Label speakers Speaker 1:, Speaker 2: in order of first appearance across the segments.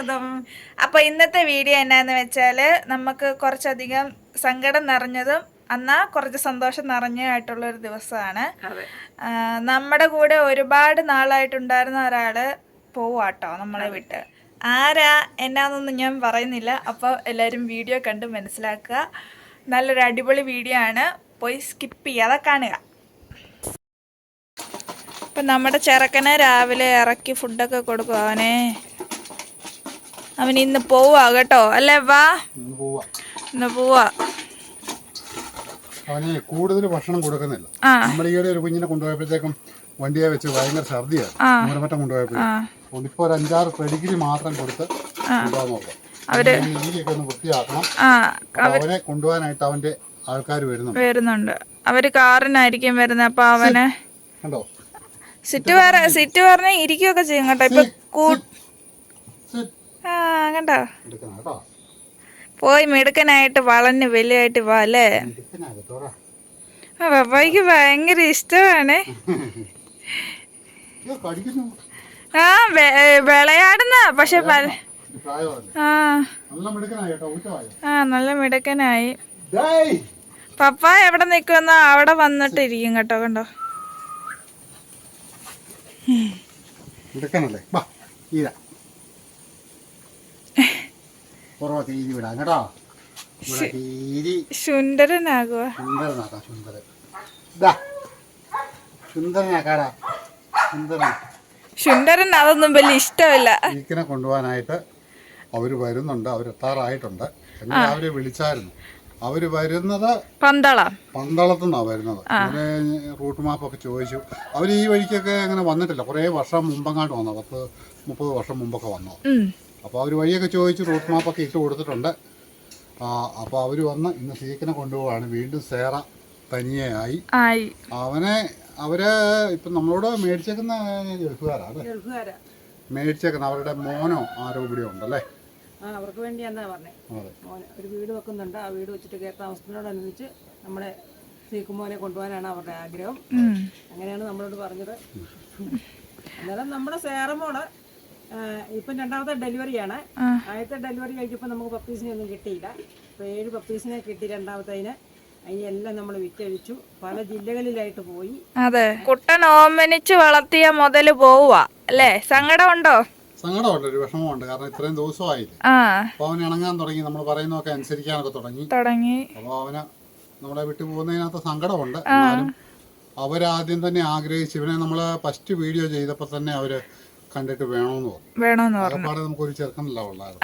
Speaker 1: സ്വാഗതം. അപ്പൊ ഇന്നത്തെ വീഡിയോ എന്നാന്ന് വെച്ചാല് നമുക്ക് കുറച്ചധികം സങ്കടം നിറഞ്ഞതും എന്നാ കുറച്ച് സന്തോഷം നിറഞ്ഞതായിട്ടുള്ള ഒരു ദിവസമാണ്. നമ്മുടെ കൂടെ ഒരുപാട് നാളായിട്ടുണ്ടായിരുന്ന ഒരാള് പോവാട്ടോ നമ്മളെ വിട്ട്. ആരാ എന്നാന്നൊന്നും ഞാൻ പറയുന്നില്ല. അപ്പോൾ എല്ലാവരും വീഡിയോ കണ്ട് മനസ്സിലാക്കുക. നല്ലൊരു അടിപൊളി വീഡിയോ ആണ്, പോയി സ്കിപ്പ് ചെയ്യാതെ കാണുക. അപ്പം നമ്മുടെ ചെറുക്കനെ രാവിലെ ഇറക്കി ഫുഡൊക്കെ കൊടുക്കും. അവൻ ഇന്ന് പോവാ കേട്ടോ, അല്ലേ? വാ, ഇന്ന് പോവാ.
Speaker 2: അവന് കൂടുതൽ ഭക്ഷണം കൊടുക്കുന്നില്ല. നമ്മുടെ ഈയിടെ ഒരു കുഞ്ഞിനെ കൊണ്ടുപോയപ്പോഴത്തേക്കും വണ്ടിയെ വെച്ച് ഭയങ്കര ഛർദിയാണ്. മൂലമറ്റം കൊണ്ടുപോയപ്പോഴും ഇപ്പൊ ഒരു 5-6 പെഡിഗ്രി മാത്രം കൊടുത്ത് കൊണ്ടുപോകാൻ നോക്കാം. രീതിയൊക്കെ ഒന്ന് വൃത്തിയാക്കണം. അവനെ കൊണ്ടുപോകാനായിട്ട് അവന്റെ ആൾക്കാർ വരുന്നുണ്ട്.
Speaker 1: അവര് കാറിനായിരിക്കും വരുന്നത്. അപ്പൊ അവനെ
Speaker 2: കണ്ടോ,
Speaker 1: സിറ്റ് പറഞ്ഞ ഇരിക്കുകയൊക്കെ ചെയ്യും കേട്ടോ. ഇപ്പൊ കണ്ടോ, പോയി മിടുക്കനായിട്ട് വളഞ്ഞ് വലിയായിട്ട് വാ അല്ലേ. പപ്പായ്ക്ക് ഭയങ്കര ഇഷ്ടമാണ്. വിളയാടുന്ന പക്ഷെ നല്ല മിടുക്കനായി. പപ്പ എവിടെ നിക്കുമെന്നോ അവിടെ വന്നിട്ട് ഇരിക്കും കേട്ടോ. കണ്ടോ, സുന്ദരനാകുക. സുന്ദരൻ അതൊന്നും വലിയ ഇഷ്ടമല്ല.
Speaker 2: ഈക്കിനെ കൊണ്ടുപോകാനായിട്ട് അവര് വരുന്നുണ്ട്. അവരെത്താറായിട്ടുണ്ട്. അവരെ വിളിച്ചായിരുന്നു. അവര് വരുന്നത് പന്തളത്തുനിന്നാണ് വരുന്നത്. അവര് റൂട്ട് മാപ്പൊക്കെ ചോദിച്ചു. അവർ ഈ വഴിക്കൊക്കെ അങ്ങനെ വന്നിട്ടില്ല. കുറേ വർഷം മുമ്പങ്ങാണ്ട് വന്നത്, 10-30 വർഷം മുമ്പൊക്കെ വന്നത്. അപ്പോൾ അവർ വഴിയൊക്കെ ചോദിച്ചു, റൂട്ട് മാപ്പൊക്കെ ഇട്ട് കൊടുത്തിട്ടുണ്ട്. അപ്പോൾ അവർ വന്ന് ഇന്ന് സീക്കിനെ കൊണ്ടുപോവാണ്. വീണ്ടും സേറ തനിയെ ആയി. അവര് ഇപ്പം നമ്മളോട് മേടിച്ചേക്കുന്ന ഗൾഫുകാരാണ്. മേടിച്ചേക്കുന്ന അവരുടെ മോനോ ആരോ ഇവിടെ ഉണ്ടല്ലേ,
Speaker 3: അവർക്ക് വേണ്ടിയാന്നാ പറഞ്ഞേ. ഒരു വീട് വെക്കുന്നുണ്ട്. ആ വീട് വെച്ചിട്ട് കയറി താമസത്തിനോടനുബന്ധിച്ച് നമ്മുടെ സീക്കുമോനെ കൊണ്ടുപോകാനാണ് അവരുടെ ആഗ്രഹം. അങ്ങനെയാണ് നമ്മളോട് പറഞ്ഞത്. അന്നേരം നമ്മുടെ സേറമോള് ഇപ്പം 2ാമത്തെ ഡെലിവറിയാണ്. ആദ്യത്തെ ഡെലിവറി കഴിഞ്ഞപ്പോൾ നമുക്ക് പപ്പീസിനെ ഒന്നും കിട്ടിയില്ല. ഇപ്പോൾ 7 പപ്പീസിനെ കിട്ടി. 2ാമത്തതിന് അതിനെല്ലാം നമ്മൾ വിറ്റഴിച്ചു. പല ജില്ലകളിലായിട്ട് പോയി.
Speaker 1: അതെ, കുട്ടൻ ഓമനിച്ച് വളർത്തിയ മുതല് പോവുക അല്ലേ. സങ്കടമുണ്ടോ?
Speaker 2: സങ്കടമുണ്ട്, ഒരു വിഷമമുണ്ട്. കാരണം ഇത്രയും ദിവസമായില്ലേ. അപ്പൊ അവൻ ഇണങ്ങാൻ തുടങ്ങി, നമ്മൾ പറയുന്നതൊക്കെ അനുസരിക്കാനൊക്കെ തുടങ്ങി. അപ്പൊ അവന് നമ്മളെ വിട്ടു പോകുന്നതിനകത്ത് സങ്കടമുണ്ട്. എന്നാലും അവരാദ്യം തന്നെ ആഗ്രഹിച്ചു. ഇവനെ നമ്മള് ഫസ്റ്റ് വീഡിയോ ചെയ്തപ്പോ തന്നെ അവര് കണ്ടിട്ട് വേണോന്ന് പറഞ്ഞു. നമുക്കൊരു ചെറുക്കനല്ല ഉള്ളായിരുന്നു.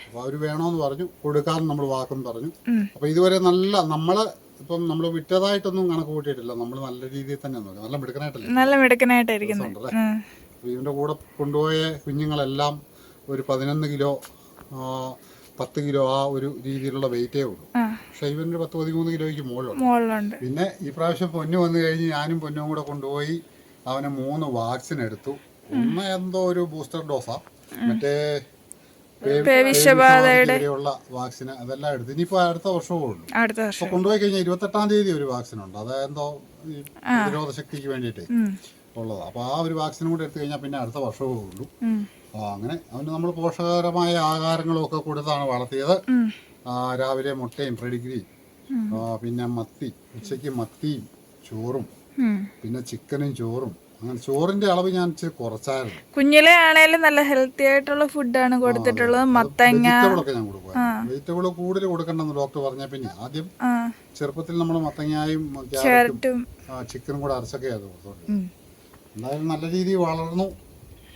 Speaker 2: അപ്പൊ അവര് വേണോന്ന് പറഞ്ഞു. കൊടുക്കാന്ന് നമ്മൾ വാക്കും പറഞ്ഞു. അപ്പൊ ഇതുവരെ നമ്മള് ഇപ്പം നമ്മള് വിറ്റതായിട്ടൊന്നും കണക്ക് കൂട്ടിയിട്ടില്ല. നമ്മൾ നല്ല രീതിയിൽ തന്നെ നോക്കാം. നല്ല മിടുക്കനായിട്ടായിരിക്കുന്നുണ്ടല്ലേ. ഇവന്റെ കൂടെ കൊണ്ടുപോയ കുഞ്ഞുങ്ങളെല്ലാം ഒരു 11 കിലോ 10 കിലോ ആ ഒരു രീതിയിലുള്ള വെയിറ്റേ ഉള്ളൂ. പക്ഷെ ഇവന്റെ 10-13 കിലോയ്ക്ക് മുകളിലുണ്ട്. പിന്നെ ഈ പ്രാവശ്യം പൊന്നു വന്നു കഴിഞ്ഞ് ഞാനും പൊന്നും കൂടെ കൊണ്ടുപോയി അവനെ 3 വാക്സിൻ എടുത്തു. ഒന്ന് എന്തോ ഒരു ബൂസ്റ്റർ ഡോസാ, മറ്റേ പേവിഷബാധയുള്ള വാക്സിന്, അതെല്ലാം എടുത്തു. ഇനിയിപ്പോ അടുത്ത വർഷവും ഉള്ളൂ. അപ്പൊ കൊണ്ടുപോയി കഴിഞ്ഞാൽ 28-ാം തീയതി ഒരു വാക്സിൻ ഉണ്ട്. അതെന്തോ പ്രതിരോധ ശക്തിക്ക് വേണ്ടിയിട്ട് ഉള്ളതാണ്. അപ്പോൾ ആ ഒരു വാക്സിനും കൂടെ എടുത്തു കഴിഞ്ഞാൽ പിന്നെ അടുത്ത വർഷവും ഉള്ളൂ. അങ്ങനെ അവന് നമ്മൾ പോഷകരമായ ആഹാരങ്ങളും ഒക്കെ കൊടുത്താണ് വളർത്തിയത്. രാവിലെ മുട്ടയും പെഡിഗ്രിയും, പിന്നെ മത്തി, ഉച്ചയ്ക്ക് മത്തിയും ചോറും, പിന്നെ ചിക്കനും ചോറും. അങ്ങനെ ചോറിന്റെ അളവ് ഞാൻ ഇച്ചിരി കുറച്ചായിരുന്നു.
Speaker 1: കുഞ്ഞിലെ ആണേലും നല്ല ഹെൽത്തി ആയിട്ടുള്ള ഫുഡാണ് കൊടുത്തിട്ടുള്ളത്. മത്തങ്ങ,
Speaker 2: വെജിറ്റബിളൊക്കെ ഞാൻ കൊടുക്കുമായിരുന്നു. വെജിറ്റബിൾ കൂടുതൽ കൊടുക്കണ്ടെന്ന് ഡോക്ടർ പറഞ്ഞ പിന്നെ ആദ്യം ചെറുപ്പത്തിൽ നമ്മൾ മത്തങ്ങായും ക്യാരറ്റും ചിക്കനും കൂടെ അരച്ചൊക്കെ അത് കൊടുത്തോണ്ട് എന്തായാലും നല്ല രീതിയിൽ വളർന്നു.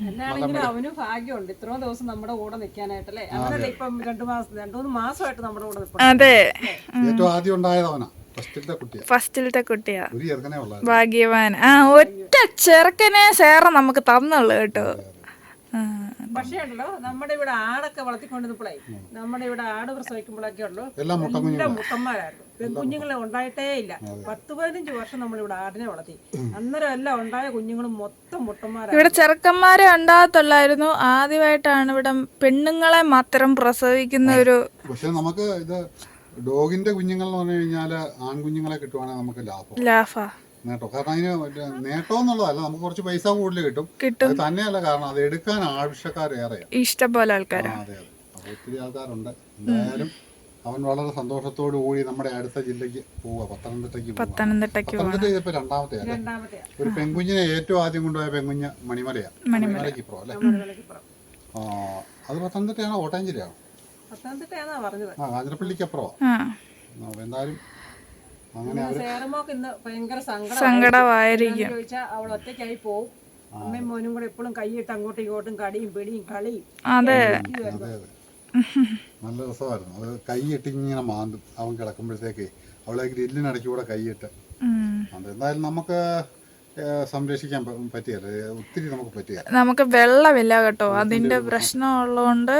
Speaker 3: എന്നാണെങ്കിലും അവനും ഭാഗ്യമുണ്ട് ഇത്രയും ദിവസം നമ്മുടെ കൂടെ നിൽക്കാനായിട്ടല്ലേ. അവനല്ലേ ഇപ്പം 2-3 മാസമായിട്ട് നമ്മുടെ കൂടെ നിൽക്കും.
Speaker 1: അതെ,
Speaker 2: ഏറ്റവും ആദ്യം ഉണ്ടായതവനാ,
Speaker 1: ഫസ്റ്റിലത്തെ കുട്ടിയാ. ഭാഗ്യവാൻ. ഒറ്റ ചെറുക്കനെ സേറ നമുക്ക് തന്നുള്ളു കേട്ടോ.
Speaker 3: പക്ഷേ ഉണ്ടല്ലോ, നമ്മുടെ ഇവിടെ ആടൊക്കെ വളർത്തിക്കൊണ്ടിരുന്നപ്പോഴേ, നമ്മുടെ ഇവിടെ ആട് പ്രസവിക്കുമ്പോഴൊക്കെ ഉള്ളു എല്ലാം മുട്ടന്മാരായിരുന്നു. പെൺകുഞ്ഞുങ്ങളെ ഉണ്ടായിട്ടേ ഇല്ല. 10-15 വർഷം നമ്മളിവിടെ ആടിനെ വളർത്തി. അന്നേരം എല്ലാം ഉണ്ടായ കുഞ്ഞുങ്ങളും മൊത്തം മുട്ടന്മാരാണ്.
Speaker 1: ഇവിടെ ചെറുക്കന്മാരെ ഉണ്ടാകത്തുള്ളായിരുന്നു. ആദ്യമായിട്ടാണ് ഇവിടെ പെണ്ണുങ്ങളെ മാത്രം പ്രസവിക്കുന്ന ഒരു.
Speaker 2: പക്ഷെ നമുക്ക് ഇത് ഡോഗിന്റെ കുഞ്ഞുങ്ങൾ എന്ന് പറഞ്ഞു കഴിഞ്ഞാല് ആൺകുഞ്ഞുങ്ങളെ കിട്ടുവാണെങ്കിൽ നമുക്ക് ലാഭ. നേട്ടം. കാരണം അതിന് നേട്ടം എന്നുള്ളതല്ല, നമുക്ക് കുറച്ച് പൈസ കൂടുതൽ കിട്ടും. അത് തന്നെയല്ല, കാരണം അത് എടുക്കാൻ ആവശ്യക്കാരേറെയാണ്,
Speaker 1: ഇഷ്ടംപോലെ ആൾക്കാർ.
Speaker 2: അതെ അതെ. അപ്പോൾ ഒത്തിരി ആൾക്കാരുണ്ട്. എന്തായാലും അവൻ വളരെ സന്തോഷത്തോടു കൂടി നമ്മുടെ അടുത്ത ജില്ലക്ക് പോവുക, പത്തനംതിട്ടയ്ക്ക്. പത്തനംതിട്ട ഇതിപ്പോ രണ്ടാമത്തെ ഒരു പെൺകുഞ്ഞിനെ ഏറ്റവും ആദ്യം കൊണ്ടുപോയ പെൺകുഞ്ഞ് മണിമലയാണ്, മണിമലയ്ക്ക് ഇപ്പുറം അല്ലേ? അത് പത്തനംതിട്ടയാണോ കോട്ടയം ജില്ലയാണോ? കാഞ്ഞിരപ്പള്ളിക്ക് അപ്പുറമാണ്. എന്തായാലും അങ്ങനെ
Speaker 1: സങ്കടമായിരിക്കും.
Speaker 3: അവൾ ഒറ്റയ്ക്കായി പോവും. അമ്മയും മോനും കൂടെ എപ്പോഴും കൈയിട്ട് അങ്ങോട്ടും ഇങ്ങോട്ടും കടിയും പിടിയും കളിയും.
Speaker 1: അതെ
Speaker 2: അതെ അതെ, നല്ല രസമായിരുന്നു. അത് കൈയിട്ട് ഇങ്ങനെ മാന്തും അവൻ കിടക്കുമ്പോഴത്തേക്ക്, അവളെ ഗ്രില്ലിനടയ്ക്ക് കൂടെ കൈയിട്ട്. അതെന്തായാലും നമുക്ക് സംരക്ഷിക്കാൻ പറ്റിയല്ലേ, ഒത്തിരി നമുക്ക് പറ്റിയ.
Speaker 1: നമുക്ക് വെള്ളമില്ല കേട്ടോ, അതിന്റെ പ്രശ്നമുള്ളതുകൊണ്ട്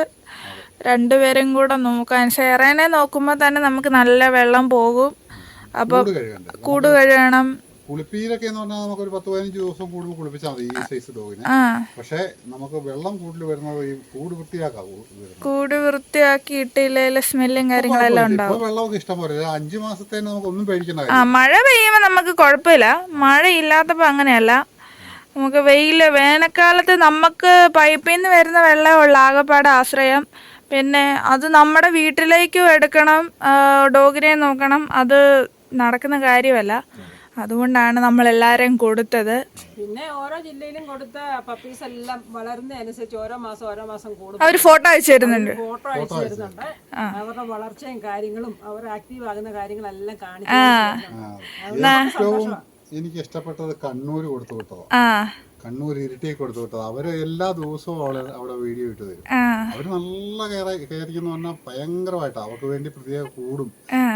Speaker 1: രണ്ടുപേരും കൂടെ നോക്കാൻ. ഷെയറേനെ നോക്കുമ്പോൾ തന്നെ നമുക്ക് നല്ല വെള്ളം പോകും. അപ്പൊ കൂട് കഴുകണം.
Speaker 2: കുളിപ്പീരൊക്കെ എന്ന് പറഞ്ഞാൽ നമുക്കൊരു 10-15 ദിവസം കൂടുതൽ കുളിപ്പിച്ചാൽ മതി ഈ സൈസ് ഡോഗിനെ. പക്ഷെ നമുക്ക് വെള്ളം കൂടുതൽ വരുന്നത് ഈ കൂട് വൃത്തിയാക്കാം.
Speaker 1: കൂട് വൃത്തിയാക്കിയിട്ടില്ല സ്മെല്ലും കാര്യങ്ങളെല്ലാം ഉണ്ടാവും.
Speaker 2: വെള്ളമൊക്കെ ഇഷ്ടം പോലെ 5 മാസത്തേന് നമുക്ക് ഒന്നും പേടിക്കണ്ട.
Speaker 1: മഴ പെയ്യുമ്പോൾ നമുക്ക് കുഴപ്പമില്ല, മഴ ഇല്ലാത്തപ്പോൾ അങ്ങനെയല്ല. നമുക്ക് വേനൽക്കാലത്ത് നമുക്ക് പൈപ്പിൽ നിന്ന് വരുന്ന വെള്ളമേ ഉള്ളൂ ആകെപ്പാടെ ആശ്രയം. പിന്നെ അത് നമ്മുടെ വീട്ടിലേക്കും എടുക്കണം, ഡോഗിനെ നോക്കണം, അത് നടക്കുന്ന കാര്യമല്ല. അതുകൊണ്ടാണ് നമ്മൾ എല്ലാരെയും കൊടുത്തത്.
Speaker 3: പിന്നെ ഓരോ ജില്ലയിലും കൊടുത്ത പപ്പീസ് എല്ലാം വളരുന്നതനുസരിച്ച് ഓരോ മാസം കൂടും.
Speaker 1: അവർ ഫോട്ടോ അയച്ചു തരുന്നുണ്ട്.
Speaker 3: അവരുടെ വളർച്ചയും കാര്യങ്ങളും അവർ ആക്റ്റീവ് ആകുന്ന കാര്യങ്ങളെല്ലാം കാണിച്ചു.
Speaker 2: എനിക്ക് ഇഷ്ടപ്പെട്ടത് കണ്ണൂർ കൊടുത്തു വിട്ടതോ, കണ്ണൂർ ഇരിട്ടി കൊടുത്തു വിട്ടത്. അവര് എല്ലാ ദിവസവും അവിടെ വീഡിയോ ഇട്ട് തരും. അവര് നല്ല കെയറിക്കുന്ന പറഞ്ഞാൽ ഭയങ്കരമായിട്ട്. അവർക്ക് വേണ്ടി പ്രത്യേക കൂടും,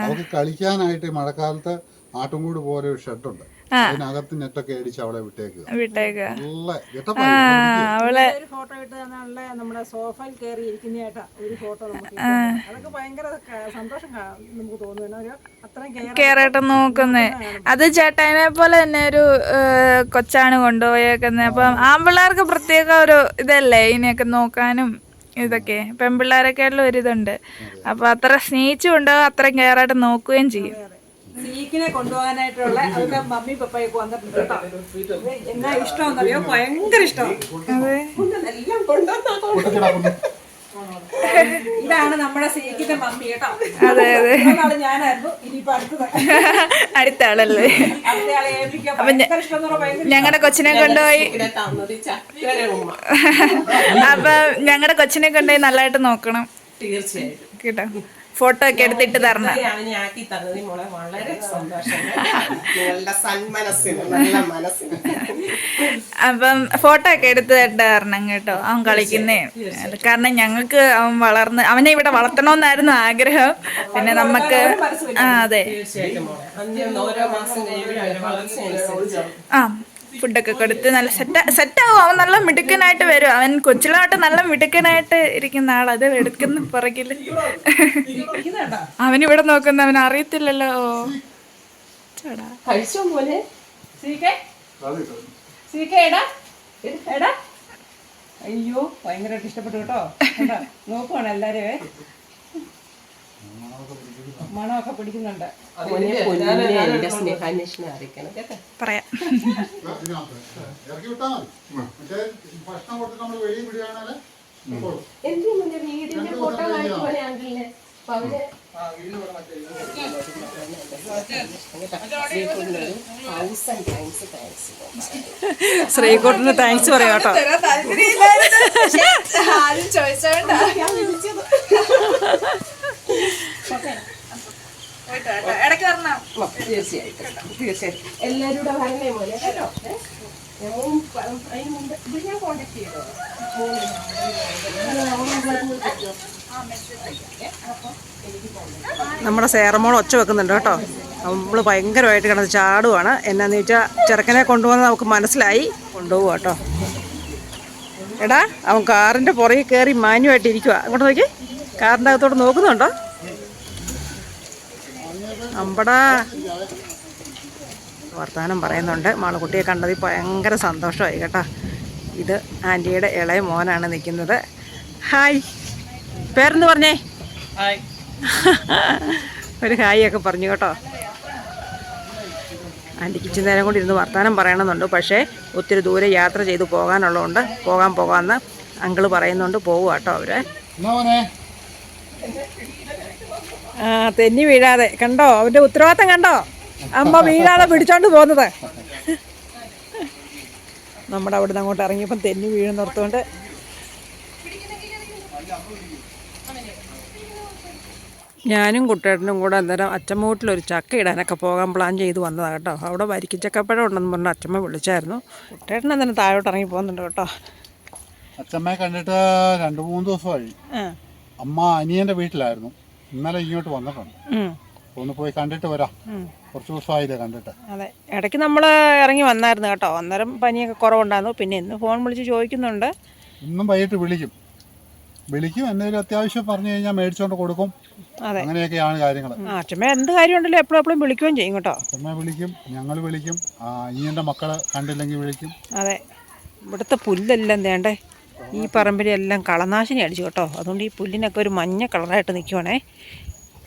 Speaker 2: അവർക്ക് കളിക്കാനായിട്ട് മഴക്കാലത്ത് ആട്ടുംകൂട് പോലെ ഒരു ഷെഡുണ്ട്, അതിനകത്ത് നെറ്റൊക്കെ അടിച്ച് അവളെ വിട്ടേക്കുക.
Speaker 3: ഒരു ഫോട്ടോ ഇട്ട് തന്നാണല്ലേ നമ്മുടെ സോഫയിൽ കയറി ഇരിക്കുന്നേട്ടാ ഒരു ഫോട്ടോ നമുക്ക്. അതൊക്കെ ഭയങ്കര സന്തോഷം നമുക്ക് തോന്നുന്നു. അത്രയും
Speaker 1: കെയറായിട്ട് നോക്കുന്നേ. അത് ചേട്ടായിനെ പോലെ തന്നെ ഒരു കൊച്ചാണ് കൊണ്ടുപോയേക്കുന്നത്. അപ്പം ആൺപിള്ളേർക്ക് പ്രത്യേക ഒരു ഇതല്ലേ ഇതിനെയൊക്കെ നോക്കാനും. ഇതൊക്കെ പെൺപിള്ളേരൊക്കെയുള്ള ഒരിതുണ്ട്. അപ്പൊ അത്ര സ്നേഹിച്ചു കൊണ്ടുപോകുക, അത്രയും കെയറായിട്ട് നോക്കുകയും ചെയ്യും.
Speaker 3: സീക്കിനെ കൊണ്ടുപോകാനായിട്ടുള്ള അവരുടെ മമ്മി പപ്പയൊക്കെ വന്നിട്ടുണ്ട് കേട്ടോ. എന്നാ ഇഷ്ടമെന്നറിയോ, ഭയങ്കര ഇഷ്ടമാണ്. ഇതാണ് നമ്മുടെ സീക്കിന്റെ മമ്മി കേട്ടോ.
Speaker 1: അതെ അതെ,
Speaker 3: ഞാനായിരുന്നു. ഇനിയിപ്പോ
Speaker 1: അടുത്ത ആളല്ലേ. അപ്പൊ ഞങ്ങളുടെ കൊച്ചിനെ കൊണ്ടുപോയി അപ്പൊ ഞങ്ങളുടെ കൊച്ചിനെ കൊണ്ടുപോയി നല്ലതായിട്ട് നോക്കണം കേട്ടോ. ഫോട്ടോ ഒക്കെ എടുത്തിട്ട് തരണം. അപ്പം ഫോട്ടോ ഒക്കെ എടുത്തിട്ട് തരണം കേട്ടോ, അവൻ കളിക്കുന്നേ. കാരണം ഞങ്ങൾക്ക് അവനെ ഇവിടെ വളർത്തണമെന്നായിരുന്നു ആഗ്രഹം. പിന്നെ നമുക്ക് അതെ ഫുഡൊക്കെ കൊടുത്ത് നല്ല സെറ്റാവും. അവൻ നല്ല മിടുക്കനായിട്ട് വരും. അവൻ കൊച്ചിലോട്ട് നല്ല മിടുക്കനായിട്ട് ഇരിക്കുന്ന ആൾ. അത് എടുക്കുന്ന പുറകില് അവനിവിടെ നോക്കുന്ന അവൻ അറിയത്തില്ലല്ലോ.
Speaker 3: അയ്യോ ഭയങ്കരമായിട്ട് ഇഷ്ടപ്പെട്ടു കേട്ടോ. നോക്കുവാണ് എല്ലാരും, മണമൊക്കെ പിടിക്കുന്നുണ്ട്.
Speaker 1: പറയാം.
Speaker 3: ശ്രീകുട്ടന് താങ്ക്സ് പറയാം കേട്ടോ. തീർച്ചയായിട്ടും എല്ലാവരും കൂടെ വരണേ പോലെ കേട്ടോ. അതിന് മുമ്പ് ഇത് ഞാൻ കോണ്ടാക്ട് ചെയ്തോ. നമ്മുടെ സേറമോൾ ഒച്ച വെക്കുന്നുണ്ട് കേട്ടോ. നമ്മൾ ഭയങ്കരമായിട്ട് കിടന്ന് ചാടുവാണ്. എന്നാന്ന് ചോദിച്ചാൽ ചെറുക്കനെ കൊണ്ടുപോകുന്നത് നമുക്ക് മനസ്സിലായി, കൊണ്ടുപോകുക കേട്ടോ. എടാ അവൻ കാറിൻ്റെ പുറകെ കയറി മാന്യമായിട്ട് ഇരിക്കുക. അങ്ങോട്ട് നോക്കി, കാറിൻ്റെ അകത്തോട്ട് നോക്കുന്നുണ്ടോ? അമ്പടാ വർത്തമാനം പറയുന്നുണ്ട്. മാളക്കുട്ടിയെ കണ്ടതിൽ ഭയങ്കര സന്തോഷമായി കേട്ടോ. ഇത് ആൻറ്റിയുടെ ഇളയ മോനാണ് നിൽക്കുന്നത്. ഹായ്, പേരെന്ന് പറഞ്ഞേ? ഒരു ഹായ് ഒക്കെ പറഞ്ഞു കേട്ടോ. ആൻറ്റിക്ക് ഇച്ചിരി നേരം കൂടി ഇരുന്ന് വർത്തമാനം പറയണമെന്നുണ്ട്. പക്ഷേ ഒത്തിരി ദൂരെ യാത്ര ചെയ്ത് പോകാനുള്ളതുകൊണ്ട് പോകാമെന്ന് അങ്കിള് പറയുന്നുണ്ട്. പോകുക കേട്ടോ അവർ. തെന്നി വീഴാതെ കണ്ടോ, അവൻ്റെ ഉത്തരവാദിത്തം കണ്ടോ, അമ്മ വീഴാതെ പിടിച്ചോണ്ട് പോകുന്നത്. നമ്മുടെ അവിടെ നിന്ന് അങ്ങോട്ട് ഇറങ്ങിയപ്പം തെന്നി വീഴുന്നിടത്തുകൊണ്ട് ഞാനും കുട്ടേട്ടനും കൂടെ അന്നേരം അച്ചമ്മ വീട്ടിലൊരു ചക്ക ഇടാനൊക്കെ പോകാൻ പ്ലാൻ ചെയ്ത് വന്നതാണ് കേട്ടോ. അവിടെ വരിക്കച്ചക്കപ്പഴം ഉണ്ടെന്ന് പറഞ്ഞ് അച്ചമ്മ വിളിച്ചായിരുന്നു. കുട്ടേട്ടൻ അന്നേരം താഴോട്ട് ഇറങ്ങി പോകുന്നുണ്ട് കേട്ടോ.
Speaker 2: അച്ചമ്മയെ കണ്ടിട്ട് 2-3 ദിവസമായി. അമ്മ അനിയൻ്റെ വീട്ടിലായിരുന്നു. ഇന്നലെ ഇങ്ങോട്ട് വന്നിട്ടുണ്ട്. ഒന്ന് പോയി കണ്ടിട്ട് വരാം. കുറച്ച് ദിവസമായില്ലേ കണ്ടിട്ട്.
Speaker 3: അതെ, ഇടയ്ക്ക് നമ്മൾ ഇറങ്ങി വന്നായിരുന്നു കേട്ടോ. അന്നേരം പനിയൊക്കെ കുറവുണ്ടായിരുന്നു. പിന്നെ ഇന്ന് ഫോൺ വിളിച്ച് ചോദിക്കുന്നുണ്ട്.
Speaker 2: ഇന്നും വൈകിട്ട് വിളിക്കും. എന്തെങ്കിലും അത്യാവശ്യം പറഞ്ഞു കഴിഞ്ഞാൽ മേടിച്ചോണ്ട് കൊടുക്കും.
Speaker 3: അതെ,
Speaker 2: അങ്ങനെയൊക്കെയാണ് കാര്യങ്ങൾ.
Speaker 3: അച്ഛമ്മ എന്ത് കാര്യമുണ്ടല്ലോ എപ്പോഴും വിളിക്കുകയും ചെയ്യും കേട്ടോ.
Speaker 2: അച്ഛമ്മ വിളിക്കും, ഞങ്ങൾ വിളിക്കും, അനിയൻ്റെ മക്കളെ കണ്ടില്ലെങ്കിൽ വിളിക്കും.
Speaker 3: അതെ, ഇവിടുത്തെ പുല്ലെല്ലാം വേണ്ടേ, ഈ പറമ്പിലെല്ലാം കളനാശിനി അടിച്ചു കേട്ടോ. അതുകൊണ്ട് ഈ പുല്ലിനൊക്കെ ഒരു മഞ്ഞ കളറായിട്ട് നിൽക്കുവാണേ.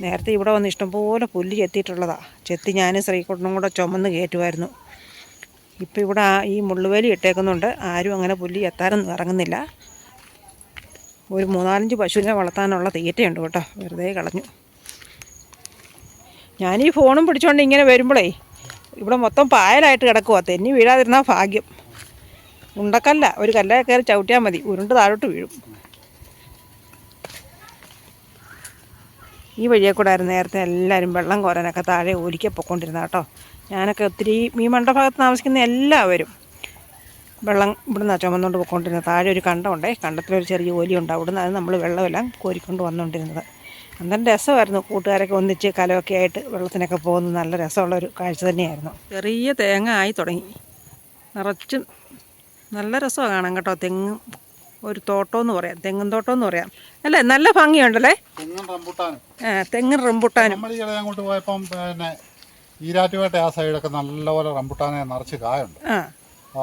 Speaker 3: നേരത്തെ ഇവിടെ വന്ന് ഇഷ്ടംപോലെ പുല്ല് ചെത്തിയിട്ടുള്ളതാണ്. ചെത്തി ഞാനും ശ്രീകുട്ടനും കൂടെ ചുമന്ന് കയറ്റുമായിരുന്നു. ഇപ്പം ഇവിടെ ഈ മുള്ളുവേലി ഇട്ടേക്കുന്നുണ്ട്. ആരും അങ്ങനെ പുല്ല് ചെത്താനൊന്നും ഇറങ്ങുന്നില്ല. ഒരു 3-4 പശുവിനെ വളർത്താനുള്ള തീറ്റയുണ്ട് കേട്ടോ. വെറുതെ കളഞ്ഞു. ഞാനീ ഫോണും പിടിച്ചുകൊണ്ട് ഇങ്ങനെ വരുമ്പോഴേ ഇവിടെ മൊത്തം പായലായിട്ട് കിടക്കുക. തെന്നി വീഴാതിരുന്നാൽ ഭാഗ്യം. ഉണ്ടക്കല്ല, ഒരു കല്ലെ കയറി ചവിട്ടിയാൽ മതി, ഉരുണ്ട് താഴോട്ട് വീഴും. ഈ വഴിയെ കൂടെ ആയിരുന്നു നേരത്തെ എല്ലാവരും വെള്ളം കോരാനൊക്കെ താഴെ ഒലിക്കെ പൊയ്ക്കൊണ്ടിരുന്ന കേട്ടോ. ഞാനൊക്കെ ഒത്തിരി ഈ മണ്ടഭാഗത്ത് താമസിക്കുന്ന എല്ലാവരും വെള്ളം ഇവിടുന്ന് ചുമന്നുകൊണ്ട് പൊയ്ക്കൊണ്ടിരുന്നത്. താഴെ ഒരു കണ്ടമുണ്ടേ, കണ്ടത്തിലൊരു ചെറിയ ഒലിയുണ്ട്. അവിടുന്ന് അത് നമ്മൾ വെള്ളമെല്ലാം കോരിക്കൊണ്ട് വന്നുകൊണ്ടിരുന്നത്. അന്നേരം രസമായിരുന്നു. കൂട്ടുകാരൊക്കെ ഒന്നിച്ച് കലമൊക്കെ ആയിട്ട് വെള്ളത്തിനൊക്കെ പോകുന്നത് നല്ല രസമുള്ളൊരു കാഴ്ച തന്നെയായിരുന്നു. ചെറിയ തേങ്ങ ആയി തുടങ്ങി, നിറച്ചും നല്ല രസമാണ് കാണാൻ കേട്ടോ. തെങ്ങും ഒരു തോട്ടമെന്ന് പറയാം, തെങ്ങും തോട്ടമെന്ന് പറയാം അല്ലേ. നല്ല ഭംഗിയുണ്ടല്ലേ. തെങ്ങും റംബുട്ടാനും.
Speaker 2: നമ്മൾ ഈ അങ്ങോട്ട് പോയപ്പം പിന്നെ ഈരാറ്റുപേട്ട ആ സൈഡൊക്കെ നല്ലപോലെ റംബുട്ടാനെ നിറച്ച് കായുണ്ട്.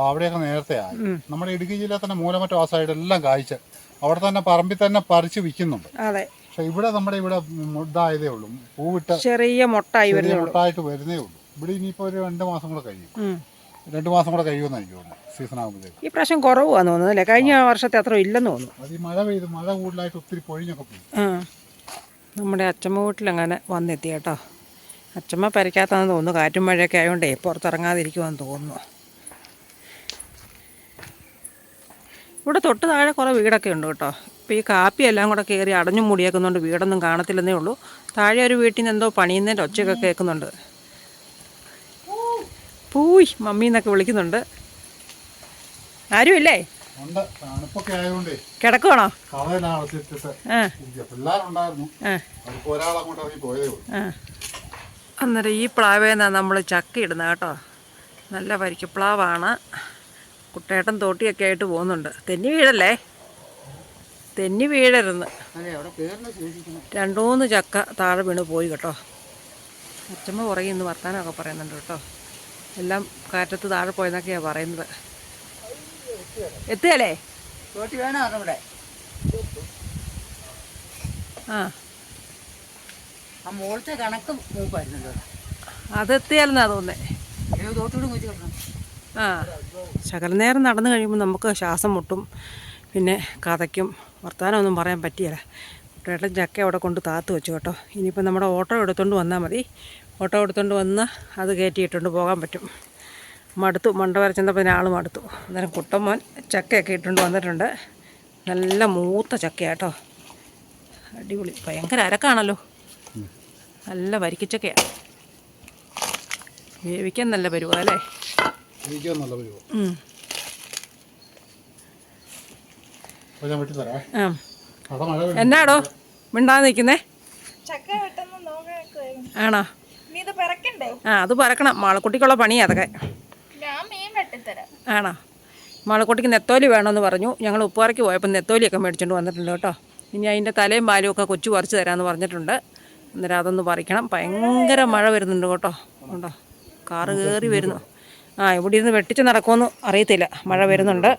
Speaker 2: അവിടെയൊക്കെ നേരത്തെ ആയി. നമ്മുടെ ഇടുക്കി ജില്ലയിൽ തന്നെ മൂലമറ്റം ആ സൈഡെല്ലാം കായ്ച്ച് അവിടെ തന്നെ പറമ്പിൽ തന്നെ പറിച്ച് വിൽക്കുന്നുണ്ട്.
Speaker 3: അതെ,
Speaker 2: പക്ഷെ ഇവിടെ നമ്മുടെ ഇവിടെ ഇതായതേ ഉള്ളൂ, പൂവിട്ട്
Speaker 3: ചെറിയ മുട്ടായിട്ട്
Speaker 2: വരുന്നേ ഉള്ളൂ. ഇവിടെ ഇനിയിപ്പോൾ ഒരു 2 മാസം കൂടെ കഴിയും. 2 മാസം കൂടെ കഴിയുമെന്ന് എനിക്ക് തോന്നുന്നു. സീസൺ ആകുമ്പോഴത്തേക്ക്
Speaker 3: ഈ പ്രാവശ്യം കുറവാന്ന് തോന്നുന്നു അല്ലേ. കഴിഞ്ഞ വർഷത്തെ അത്ര ഇല്ലെന്ന് തോന്നുന്നു.
Speaker 2: അത് ഈ മഴ കൂടുതലായിട്ട് ഒത്തിരി പൊഴിഞ്ഞൊക്കെ പോകും.
Speaker 3: നമ്മുടെ അച്ചമ്മ വീട്ടിലങ്ങനെ വന്നെത്തി കേട്ടോ. അച്ചമ്മ പരിക്കാത്താന്ന് തോന്നുന്നു. കാറ്റും മഴയൊക്കെ ആയതുകൊണ്ടേ പുറത്തിറങ്ങാതിരിക്കുമെന്ന് തോന്നുന്നു. ഇവിടെ തൊട്ട് താഴെ കുറേ വീടൊക്കെ ഉണ്ട് കേട്ടോ. ഇപ്പോൾ ഈ കാപ്പി എല്ലാം കൂടെ കയറി അടഞ്ഞു മൂടിയേക്കുന്നുണ്ട്. വീടൊന്നും കാണത്തില്ലെന്നേ ഉള്ളൂ. താഴെ ഒരു വീട്ടിൽ നിന്ന് എന്തോ പണിയുന്നതിൻ്റെ ഒച്ചയൊക്കെ കേൾക്കുന്നുണ്ട്. പൂയ് മമ്മി എന്നൊക്കെ വിളിക്കുന്നുണ്ട്. ആരുമില്ലേ? കിടക്കുവാണോ? അന്നേരം ഈ പ്ലാവേന്നാണ് നമ്മൾ ചക്ക ഇടുന്നത് കേട്ടോ. നല്ല വരിക്കപ്ലാവാണ്. കുട്ടേട്ടൻ തോട്ടിയൊക്കെ ആയിട്ട് പോകുന്നുണ്ട്. തെന്നി വീഴല്ലേ, തെന്നി വീഴരുന്ന്. 2-3 ചക്ക താഴെ വീണ് പോയി കേട്ടോ. അച്ചമ്മ പുറകെ ഇന്ന് വർത്താനമൊക്കെ പറയുന്നുണ്ട് കേട്ടോ. എല്ലാം കാറ്റത്ത് താഴെ പോയെന്നൊക്കെയാണ് പറയുന്നത്. എത്തുകയല്ലേ? അതെത്തിയാലെന്നാ തോന്നേ. ശകല നേരം നടന്നു കഴിയുമ്പോൾ നമുക്ക് ശ്വാസം മുട്ടും, പിന്നെ കഥയ്ക്കും വർത്താനമൊന്നും പറയാൻ പറ്റിയല്ല. കുട്ടേട്ടൻ ചക്ക അവിടെ കൊണ്ട് താത്ത് വെച്ചു കേട്ടോ. ഇനിയിപ്പോൾ നമ്മുടെ ഓട്ടോ എടുത്തുകൊണ്ട് വന്നാൽ മതി. ഓട്ടോ എടുത്തുകൊണ്ട് വന്ന് അത് കയറ്റിയിട്ടുണ്ട് പോകാൻ പറ്റും. മടുത്തു, മണ്ട വരെ ചെന്നപ്പോൾ ആൾ മടുത്തു. അന്നേരം കുട്ടമ്മോൻ ചക്കയൊക്കെ ഇട്ടുകൊണ്ട് വന്നിട്ടുണ്ട്. നല്ല മൂത്ത ചക്കയാട്ടോ, അടിപൊളി. ഭയങ്കര അരക്കാണല്ലോ, നല്ല വരിക്കച്ചക്കയാണ്. വേവിക്കാൻ നല്ല പരുവാ അല്ലേ. എന്നാടോ മിണ്ടാതെ നിൽക്കുന്നേ? ആണോ? അത് പറക്കണം. മാളക്കുട്ടിക്കുള്ള പണിയാ അതൊക്കെ. ആണോ? മാളക്കുട്ടിക്ക് നെത്തോലി വേണമെന്ന് പറഞ്ഞു. ഞങ്ങൾ ഉപ്പുകറയ്ക്ക് പോയപ്പോൾ നെത്തോലിയൊക്കെ മേടിച്ചുകൊണ്ട് വന്നിട്ടുണ്ട് കേട്ടോ. ഇനി അതിൻ്റെ തലയും പാലും ഒക്കെ കൊച്ചു പറിച്ച് തരാമെന്ന് പറഞ്ഞിട്ടുണ്ട്. അന്നേരം അതൊന്ന് പറിക്കണം. ഭയങ്കര മഴ വരുന്നുണ്ട് കേട്ടോ. ഉണ്ടോ, കാറ് കയറി വരുന്നു. ഇവിടെ ഇരുന്ന് വെട്ടിച്ച് നടക്കുമെന്ന് അറിയത്തില്ല. മഴ വരുന്നുണ്ട്.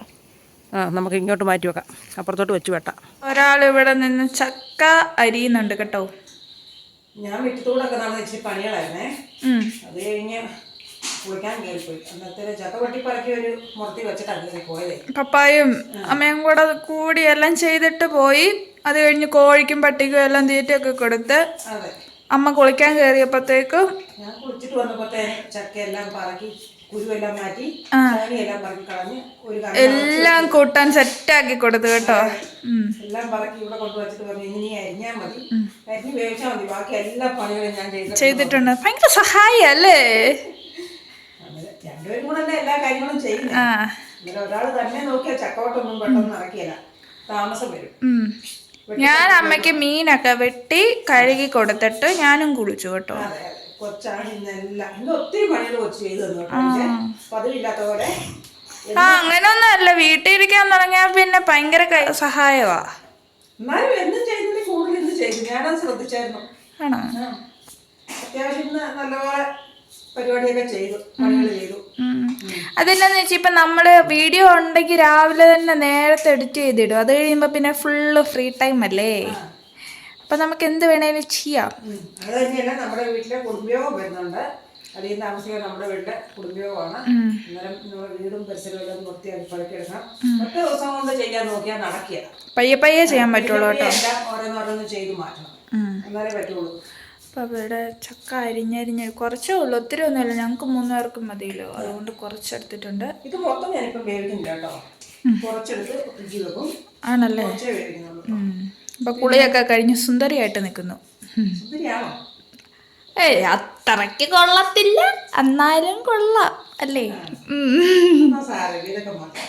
Speaker 3: നമുക്ക് ഇങ്ങോട്ട് മാറ്റി വെക്കാം, അപ്പുറത്തോട്ട് വെച്ച് വെട്ടാം.
Speaker 1: ഒരാൾ ഇവിടെ നിന്ന് ചക്ക അരിയുന്നുണ്ട് കേട്ടോ.
Speaker 3: ഞാൻ വിട്ടത്തോടൊക്കെ നടന്ന് ഇച്ചിരി പണികളായിരുന്നേ. അത് കഴിഞ്ഞ് കുളിക്കാൻ കയറിപ്പോയി. അന്നത്തെ ചക്ക വെട്ടിപ്പറക്കി ഒരു മുറത്തി വെച്ചിട്ടാണ് കയറി പോയതേ.
Speaker 1: പപ്പായും അമ്മയും കൂടെ കൂടി എല്ലാം ചെയ്തിട്ട് പോയി. അത് കഴിഞ്ഞ് കോഴിക്കും പട്ടിക്കും എല്ലാം തീറ്റയൊക്കെ കൊടുത്ത്
Speaker 3: അതെ.
Speaker 1: അമ്മ കുളിക്കാൻ കയറിയപ്പോഴത്തേക്കും
Speaker 3: ഞാൻ കുളിച്ചിട്ട് വന്നപ്പോഴത്തേന് ചക്കയെല്ലാം പറക്കി കുരുവെല്ലാം മാറ്റി ചാണിയെല്ലാം പറക്കി കളഞ്ഞ് ഒരു
Speaker 1: എല്ലാം കൂട്ടാൻ സെറ്റാക്കി കൊടുത്തു കേട്ടോ.
Speaker 3: എല്ലാം പറക്കി ഇവിടെ കൊണ്ടുവച്ചിട്ട് പറഞ്ഞു ഇനി അരിഞ്ഞാൽ മതി, അരിഞ്ഞ് വേവിച്ചാൽ മതി, ബാക്കി എല്ലാ പണികളും ഞാൻ
Speaker 1: ചെയ്തിട്ടുണ്ട്. ഭയങ്കര സഹായി അല്ലേ?
Speaker 3: രണ്ടുപേരും കൂടെ എല്ലാ കാര്യങ്ങളും ചെയ്യുന്നത്. ഇങ്ങനെ ഒരാൾ തന്നെ നോക്കിയാൽ ചക്കവട്ടൊന്നും പെട്ടെന്ന് നടക്കില്ല, താമസം വരും.
Speaker 1: ഞാൻ അമ്മയ്ക്ക് മീനൊക്കെ വെട്ടി കഴുകി കൊടുത്തിട്ട് ഞാനും കുളിച്ചു കേട്ടോ.
Speaker 3: കൊച്ചാണ് ഇന്നെല്ലാം ഇന്ന് ഒത്തിരി പണികൾ കൊച്ചു ചെയ്തു തന്നു. പതിവില്ലാത്ത പോലെ
Speaker 1: അങ്ങനൊന്നും അല്ല, വീട്ടിൽ ഇരിക്കാൻ തുടങ്ങിയാൽ പിന്നെ ഭയങ്കര സഹായമാ.
Speaker 3: എന്നാലും എന്നും ചെയ്യുന്നതിന് കൂടുതൽ ഇന്ന് ചെയ്തു. ഞാനത് ശ്രദ്ധിച്ചായിരുന്നു.
Speaker 1: ആണോ?
Speaker 3: അത്യാവശ്യം ഇന്ന് നല്ലപോലെ പരിപാടിയൊക്കെ ചെയ്തു, പണികൾ ചെയ്തു.
Speaker 1: അതെന്നാന്ന് വെച്ചാൽ ഇപ്പൊ നമ്മള് വീഡിയോ ഉണ്ടെങ്കിൽ രാവിലെ തന്നെ നേരത്തെ എഡിറ്റ് ചെയ്തിടും. അത് കഴിയുമ്പോ പിന്നെ ഫുള്ള് ഫ്രീ ടൈം അല്ലേ, അപ്പൊ നമുക്ക് എന്ത് വേണേലും ചെയ്യാം.
Speaker 3: അത് തന്നെയല്ല, നമ്മുടെ വീട്ടിലെ കുടുംബയോഗം വരുന്നുണ്ട്. അധികം താമസിക്കാൻ നമ്മുടെ വീട്ടിലെ കുടുംബയോഗമാണ്. അന്നേരം നമ്മുടെ വീടും പരിസരവും എല്ലാം വൃത്തിയാക്കി പഴക്കെടുക്കണം. ഒറ്റ ദിവസം കൊണ്ട് ചെയ്യാൻ നോക്കിയാൽ നടക്കുക.
Speaker 1: പയ്യെ പയ്യെ ചെയ്യാൻ പറ്റുള്ളൂ കേട്ടോ.
Speaker 3: എല്ലാം ഓരോന്നോരോന്ന് ചെയ്ത് മാറ്റണം, എന്നാലേ പറ്റുള്ളൂ.
Speaker 1: അപ്പൊ ഇവിടെ ചക്ക അരിഞ്ഞരിഞ്ഞ് കുറച്ചേ ഉള്ളൂ, ഒത്തിരി ഒന്നുമില്ല. ഞങ്ങൾക്ക് 3 പേർക്കും മതിയല്ലോ, അതുകൊണ്ട് കുറച്ചെടുത്തിട്ടുണ്ട്.
Speaker 3: ഇത് മൊത്തം ഞാനിപ്പം വേവിക്കുന്നില്ല കേട്ടോ, കുറച്ചെടുത്ത് ഫ്രിഡ്ജിൽ വെക്കും.
Speaker 1: ആണല്ലേ?
Speaker 3: കുറച്ചേ വേവിക്കുന്നുള്ളൂ.
Speaker 1: അപ്പൊ കുളിയൊക്കെ കഴിഞ്ഞ് സുന്ദരിയായിട്ട് നിൽക്കുന്നു.
Speaker 3: സുന്ദരിയാണോ?
Speaker 1: അത്രയ്ക്ക് കൊള്ളത്തില്ല, എന്നാലും കൊള്ളാം അല്ലേ?
Speaker 3: സാരമില്ല, ഇതൊക്കെ മാറ്റാം.